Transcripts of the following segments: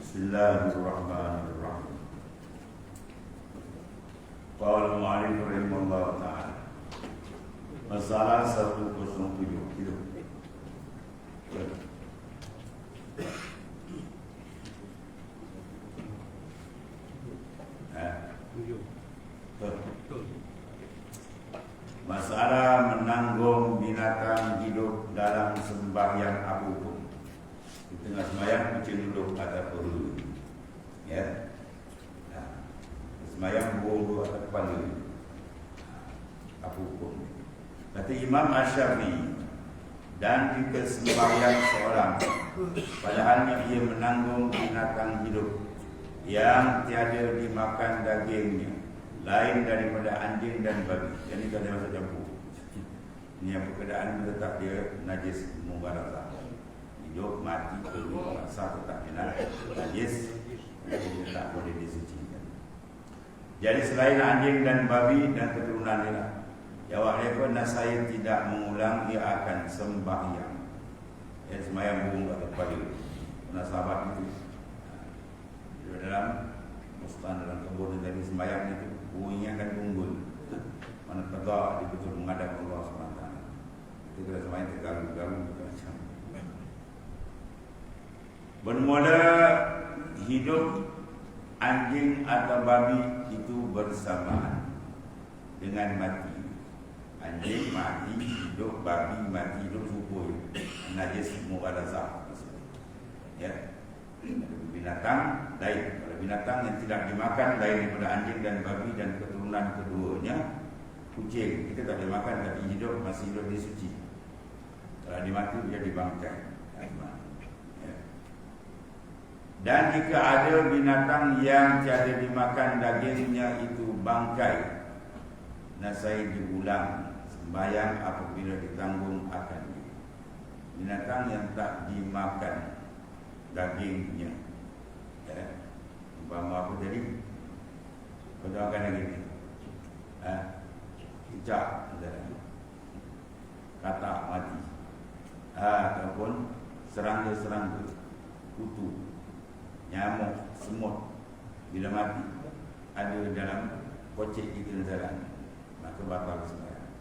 Bismillahirrahmanirrahim. Qala al-mu'allif rahimahullah ta'ala. Masalah 107 hidup. Masalah menanggung binatang hidup dalam sembahyang apapun. Di tengah sembahyang kucing duduk atas perut, ya. Sembahyang bulu atas kepala, apapun. Kata Imam Asy-Syafi'i, dan jika sembahyang seorang padahalnya ia menanggung binatang hidup yang tiada dimakan dagingnya lain daripada anjing dan babi. Jadi tak ada masa campur. Ini yang keadaan tetap dia najis mubarakah. Hidup mati kedua rasa tetap dia najis, dia tak boleh disucikan. Jadi selain anjing dan babi dan keturunan dia, jawab dia pun saya tidak mengulang, ia akan sembahyang. Ya, sembahyang bung atau kepala. Pernah sahabat itu di dalam mustan dalam kebun dari sembahyang itu bunyinya akan unggul. Mana tegak dia betul menghadap Allah SWT. Itu kena sembahyang terganggu-ganggu macam. Bermula hidup anjing atau babi itu bersamaan dengan mati. Anjing mati, hidup, babi mati, hidup, subur. Najis mughallazah. Ya. Binatang lain. Kalau binatang yang tidak dimakan lain daripada anjing dan babi dan keturunan keduanya, kucing kita tak boleh makan, tapi hidup masih hidup dia suci. Kalau dimati dia dibangkai. Ya. Dan jika ada binatang yang tiada dimakan dagingnya itu bangkai, nasai diulang sembahyang apabila ditanggung akan dia. Binatang yang tak dimakan dagingnya, ya. Umpama apa tadi? Contohkan lagi ni, cicak, katak mati, ataupun serangga-serangga, kutu, nyamuk, semut, bila mati ada dalam kocek kita jalan, maka batal sembahyang.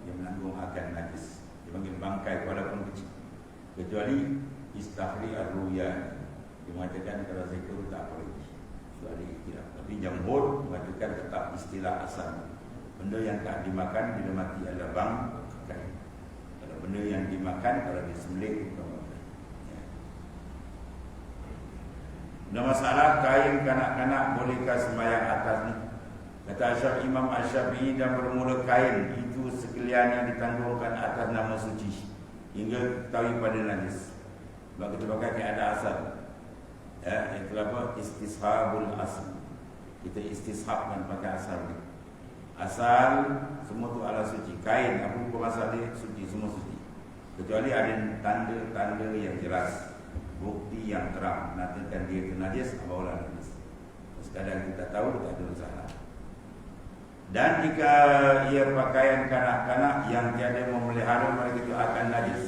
Dia menanggung akan najis. Dia panggil bangkai walaupun kecil. Kecuali istahri ar-ruya, dia mengatakan kalau zikir tak boleh. Kecuali tidak. Tapi jamhur mengatakan tetap istilah asal. Benda yang tak dimakan bila mati adalah bangkai. Kalau benda yang dimakan, kalau disembelih bukan bangkai. Ya. Ada masalah kain kanak-kanak bolehkah sembahyang atas ni? Kata Imam Asy-Syafi'i, dan bermula kain itu sekaliannya ditanggungkan atas nama suci hingga ketahui pada najis. Sebab kita pakai keadaan asal, ya, itu apa? Istishabul asal. Kita istishabkan pakai asal ni. Asal semua tu ala suci. Kain apa pun asal dia suci, semua suci. Kecuali ada tanda-tanda yang jelas, bukti yang terang menandakan dia itu najis, barulah najis. Sekadar kita tahu, tak ada masalah. Dan jika ia pakaian kanak-kanak yang tiada memelihara, mereka itu akan najis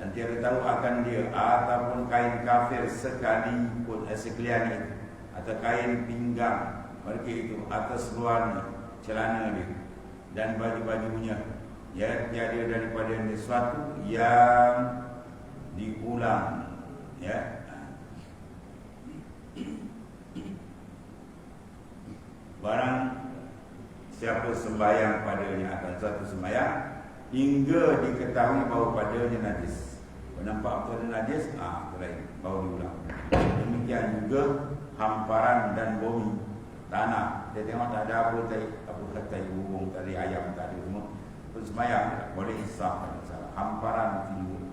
dan tiada tahu akan dia, ataupun kain kafir sekalipun sekalian itu, atau kain pinggang mereka itu atas luar celana dia dan baju-bajunya, ya, tiada daripada sesuatu yang diulang, ya. Barang siapa sembahyang padanya akan satu sembahyang hingga diketahui bahawa padanya najis. Nampak betul najis, lain, baru diulang. Demikian juga hamparan dan bumi tanah. Dia tengok tak ada apa tai burung, tali ayam, tak ada semua. Terus sembahyang boleh sah, tak salah. Hamparan tidur,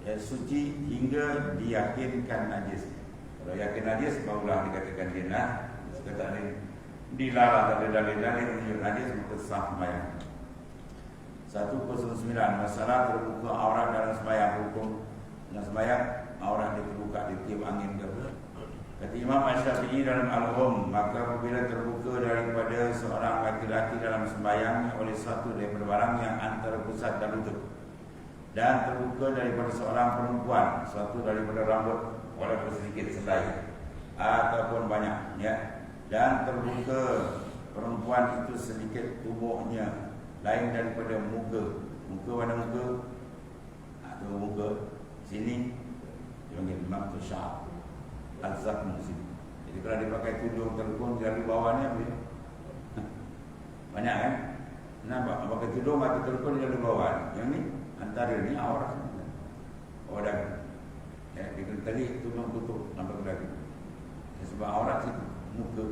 ya, suci hingga diyakinkan najis. Kalau yakin najis, barulah dikatakan dia najis. Kata dia dilarang, tak ada dalil-dalil menunjuk najis, maka sah sembahyang. 109. Masalah terbuka aurat dalam sembahyang. Hukum dalam sembahyang aurat dia terbuka, ditiup angin ke apa. Kata Imam Asy-Syafi'i dalam Al-Hum, maka apabila terbuka daripada seorang laki-laki dalam sembahyang oleh satu daripada barang yang antara pusat dan lutut, dan terbuka daripada seorang perempuan suatu daripada rambut walaupun sedikit selai, ataupun banyak, ya. Dan terbuka perempuan itu sedikit tubuhnya lain daripada muka. Muka mana muka? Ada muka sini dia panggil mampu syar al-zakmu sini. Jadi kalau dia pakai tudung terkun dari bawah ni apa? Banyak kan? Nampak pakai tudung atau terkun dari bawah. Yang ni antara ni aurat. Orang ya, dia tadi tudung tutup nampak lagi. Sebab aurat itu muka.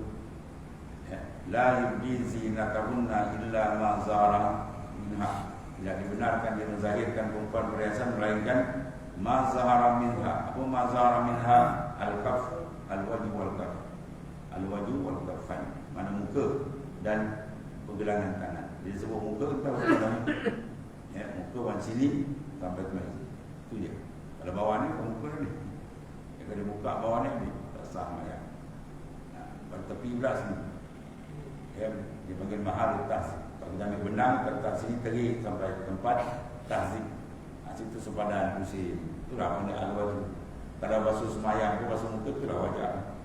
Ya, la yubdi zinatahunna illa ma zara minha. Tidak dibenarkan dia menzahirkan perempuan perhiasan melainkan ma zahara minha. Apa ma zahara minha? Al-kaf, al-wajh wal-kaf. Al-wajh wal-kafain. Mana muka dan pergelangan tangan. Dia sebut muka kita tahu ya, muka wan sini sampai ke sini. Itu dia. Kalau bawah ni muka ni. Ya, kalau dia buka bawah ni tak sah mayat. Pada tepi pula sini. Ya, dia panggil mahal tas. Kalau kita ambil benang, letak sini terik sampai ke tempat tahzik. Situ sepadan pusing. Itulah benda al-wajh. Kalau basuh semayang tu, basuh muka, itulah wajah.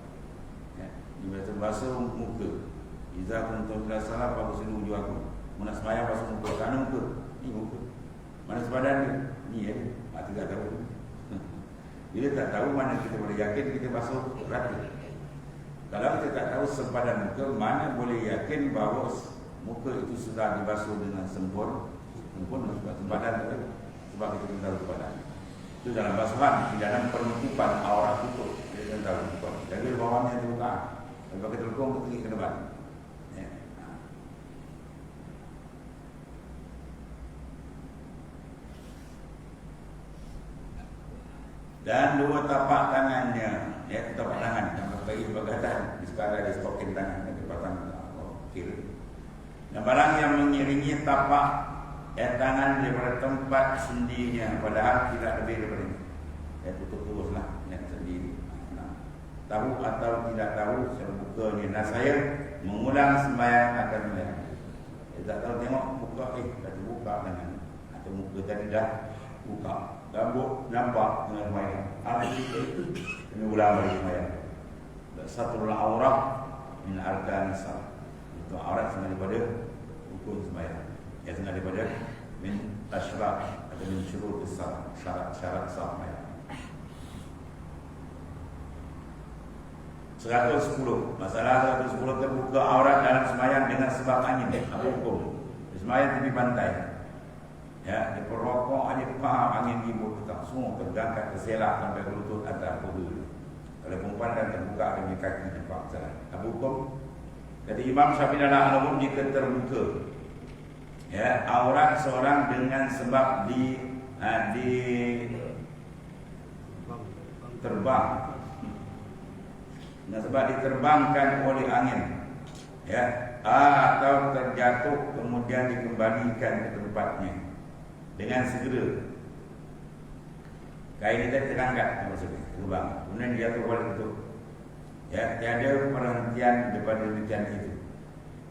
Ya, dia basuh muka. Iza kuntum ila salat faghsilu wujuhakum. Mana semayang basuh muka, sana muka. Ni muka. Mana sepadan dia? Ni ya. Kita tak tahu. Bila tak tahu mana kita boleh yakin kita basuh rata. Kalau kita tak tahu sepadan muka, mana boleh yakin bahawa muka itu sudah dibasuh dengan sempurna sepadan itu. Sebab kita tidak tahu sepadan. Itu dalam basuhan, di dalam penutupan aurat tutup. Dia tidak tahu tutupan. Jadi bawahnya terbuka. Kalau pakai telukung itu pergi ke depan. Ya. Dan dua tapak tangannya, ya, tapak tangan, yang bagi bagatan, sekarang ada stokin tangan, ada batang kiri. Dan barang yang mengiringi tapak tangan daripada tempat sendinya, padahal tidak lebih daripada ini. Ya, tutup teruslah yang sendiri. Tahu atau tidak tahu, saya buka ni. Nah, saya mengulang sembahyang akan sembahyang. Tak tahu tengok buka, dah terbuka tangan. Atau muka tadi dah buka. Rambut nampak dengan sembahyang. Habis itu, kena ulang lagi sembahyang. Satrul aurat min arkan salat. Itu aurat setengah daripada rukun sembahyang. Yang setengah daripada min asyrat atau min syurut salat, syarat sembahyang. 110. Masalah 110, terbuka aurat dalam sembahyang dengan sebab angin. Apa hukum? Sembahyang tepi pantai. Ya, dia perokok aja faham angin ribut tak semua tergangkat terselak sampai ke lutut atas perut. Kalau perempuan dan terbuka demi kaki nampak salah. Apa hukum? Kata Imam Syafi'i dalam al-umum, jika terbuka ya aurat seorang dengan sebab terbang, dengan sebab diterbangkan oleh angin, ya, atau terjatuh kemudian dikembalikan ke tempatnya dengan segera. Kain itu terangkat maksudnya, terbang, kemudian jatuh balik itu. Ya, tiada perhentian daripada demikian itu.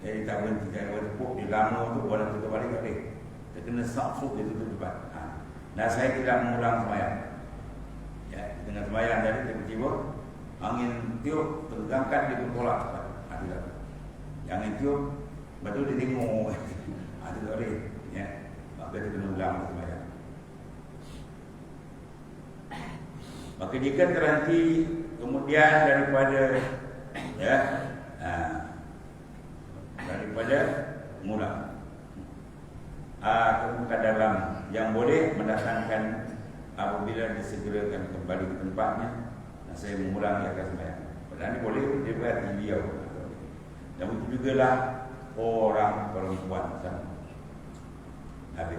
Jadi tak berhenti, tak bertepuk di lama tu boleh tutup balik tak boleh. Dia kena saksuk dia tutup depan. Nah, saya tidak mengulang sembahyang. Ya, dengan sembahyang tadi tiba-tiba angin tiup terangkat dia bertolak cepat. Tidak. Angin tiup betul dia tengok. Ada tak boleh. Ya, maka dia kena ulang sembahyang. Maka jika terhenti kemudian daripada ya, daripada mula terbuka dalam yang boleh mendatangkan apabila disegerakan kembali ke tempatnya. Saya mengulangi akan sembahyang. Padahal ini boleh dia berarti beliau. Dan begitu jugalah orang perempuan sama. Nabi.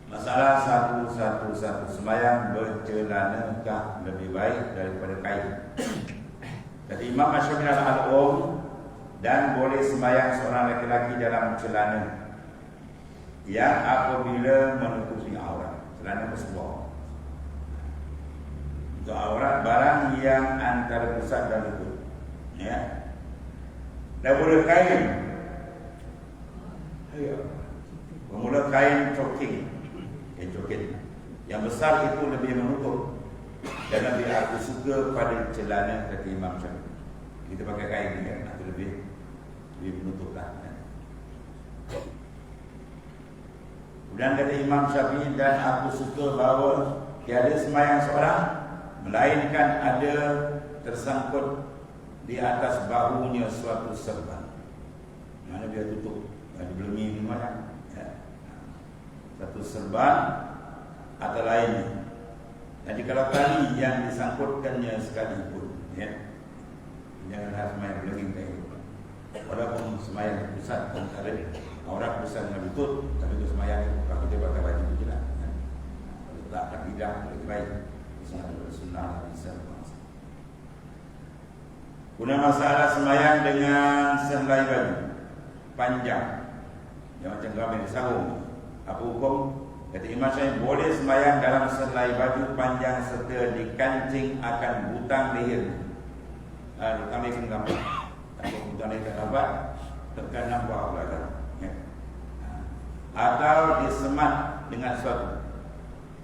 Masalah 111, sembahyang bercelanakah lebih baik daripada kain? Jadi Imam Syafi'i al-Umum, dan boleh sembahyang seorang lelaki dalam celana yang apabila menutupi aurat. Celana berseluar. Untuk aurat barang yang antara pusat dan lutut. Ya. Dan boleh kain. Bermula kain coking. Yang besar itu lebih menutup. Dan Nabi aku suka pada celana kata Imam Syafi'i. Kita pakai kain ni kan, atau lebih menutup lah kan. Kemudian kata Imam Syafi'i, dan aku suka bahawa tiada sembahyang seorang melainkan ada tersangkut di atas bahunya suatu serban. Mana dia tutup, dia belumi ni mana ya. Satu serban atau lainnya. Jadi kalau tali yang disangkutkannya sekalipun ya, janganlah sembahyang belenging kayak itu. Walaupun sembahyang pusat antara orang besar dengan lutut, tapi itu sembahyang kalau kita pakai baju itu jelas kan. Kalau tak tidak lebih baik. Misalnya sunnah bisa. Guna masalah sembahyang dengan sehelai baju panjang yang macam gambar di sarung. Apa hukum? Kata Imam Syafi'i, boleh sembahyang dalam sehelai baju panjang serta dikancing akan butang leher. Kami akan gambar. Kalau butang leher tak dapat, tekan nampak belakang. Ya. Atau disemat dengan sesuatu.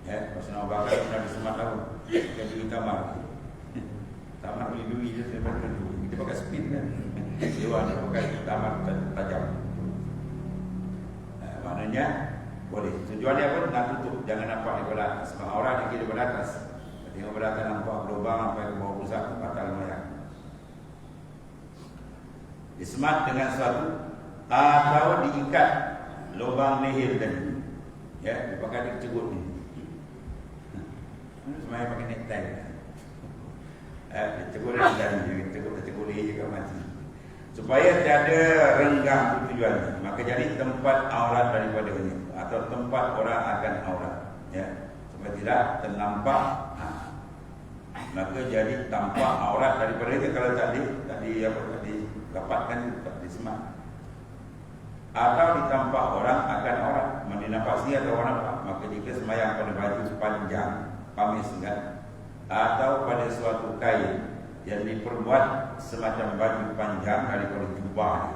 Ya, Rasulullah bakar sudah disemat tahu. Jadi kita marah. Tamat beli duit je saya pakai duit. Kita pakai spin kan. Sewa dia pakai tamat tajam. Maknanya boleh. Tujuan dia pun nak tutup, jangan nampak daripada atas. Sebab orang yang kira daripada atas, tengok daripada atas nampak lubang sampai ke bawah pusat batal mayang. Disemat dengan sesuatu atau diikat lubang leher tadi. Ya, dipakai dia cegut ni. Semuanya pakai necktie. Cegur dan cegur leher juga mati. Supaya tiada renggang tujuannya, maka jadi tempat aurat daripadanya atau tempat orang akan aurat, ya, supaya tidak ternampak. Maka jadi tampak aurat daripada itu kalau tadi dapatkan tak disemat. Atau ditampak orang akan aurat, dinapasi atau orang nampak. Maka jika sembahyang pada baju panjang, pamis kan, atau pada suatu kain yang diperbuat semacam baju panjang daripada jubah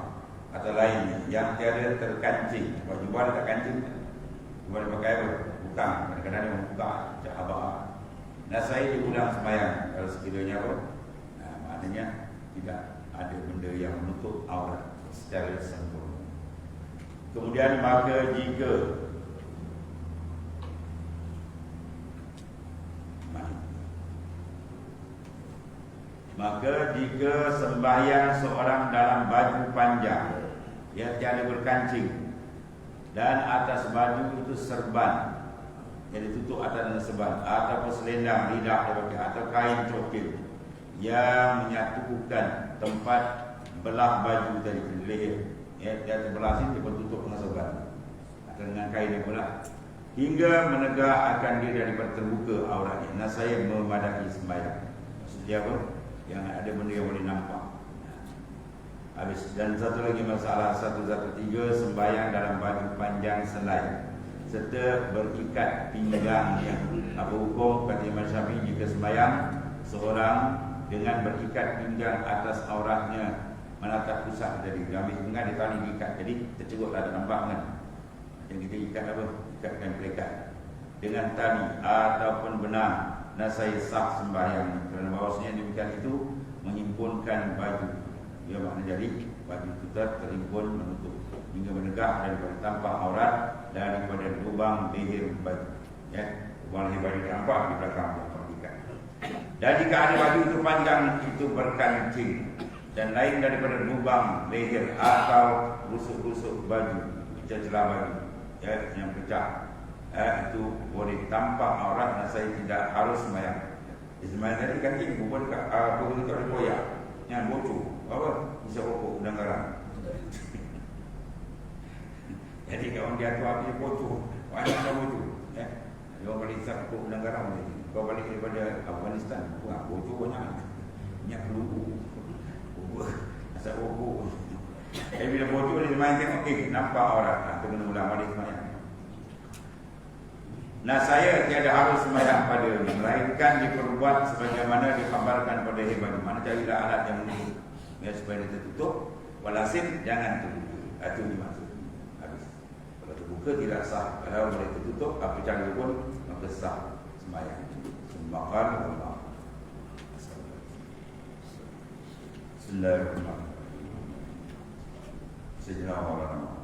atau lainnya yang tiada terkancing. Kalau jubah tak kancing, jubah dipakai apa? Bukan, kadang-kadang dia membuka cahabah. Nah, saya diulang sembahyang kalau sekiranya apa? Maknanya tidak ada benda yang menutup aurat secara sempurna. Kemudian maka jika sembahyang seorang dalam baju panjang yang tiada berkancing dan atas baju itu serban yang ditutup atas dengan serban atau selendang lidah atau kain cokil yang menyatukan tempat belah baju dari leher, ya, dan sebelah sini dia tutup dengan serban atau dengan kain yang belah hingga menegakkan dia daripada terbuka auratnya. Nah, saya memadai sembahyang. Maksudnya apa? Yang ada benda yang boleh nampak. Habis. Dan satu lagi masalah 113, sembahyang dalam baju panjang selai serta berikat pinggang yang apa hukum? Kata Imam Syafi'i, jika sembahyang seorang dengan berikat pinggang atas auratnya menatap pusat jadi habis pinggang ditali diikat, jadi tercerut ada nampak kan? Yang kita ikat apa? Ikatkan pelikat dengan tali ataupun benang. Nah, saya sah sembahyang kerana bahawasanya demikian itu menghimpunkan baju. Ya, maknanya jadi baju kita terhimpun menutup hingga menegak daripada tampak aurat daripada lubang leher baju. Ya, lubang leher baju nampak di belakang ikat. Dan jika ada baju itu panjang itu berkancing dan lain daripada lubang leher atau rusuk-rusuk baju, celah baju, ya, yang pecah. Itu boleh tampak aurat dan saya tidak harus sembahyang. Sembahyang tadi kan ibu pun apa itu tak koyak, yang bocor, apa? Bisa rokok udang garam. Jadi kalau dia tu habis bocor, banyak dah bocor. Ya, dia balik sat rokok udang garam ni. Kau balik daripada Afghanistan, wah bocor banyak, banyak peluru, asap rokok. Jadi bila bocor dia main tengok, nampak aurat, tu kena ulang balik sembahyang. Nah, saya tiada harus sembahyang padanya, melainkan diperbuat sebagaimana dikhabarkan pada hebat. Mana carilah alat yang menutup, ya, supaya dia tertutup. Walhasil jangan terbuka. Itu dimaksud. Habis. Kalau terbuka tidak sah. Kalau boleh tertutup, apa cara pun maka sah sembahyang. makan Allah. Bismillahirrahmanirrahim. Sayyidina Maulana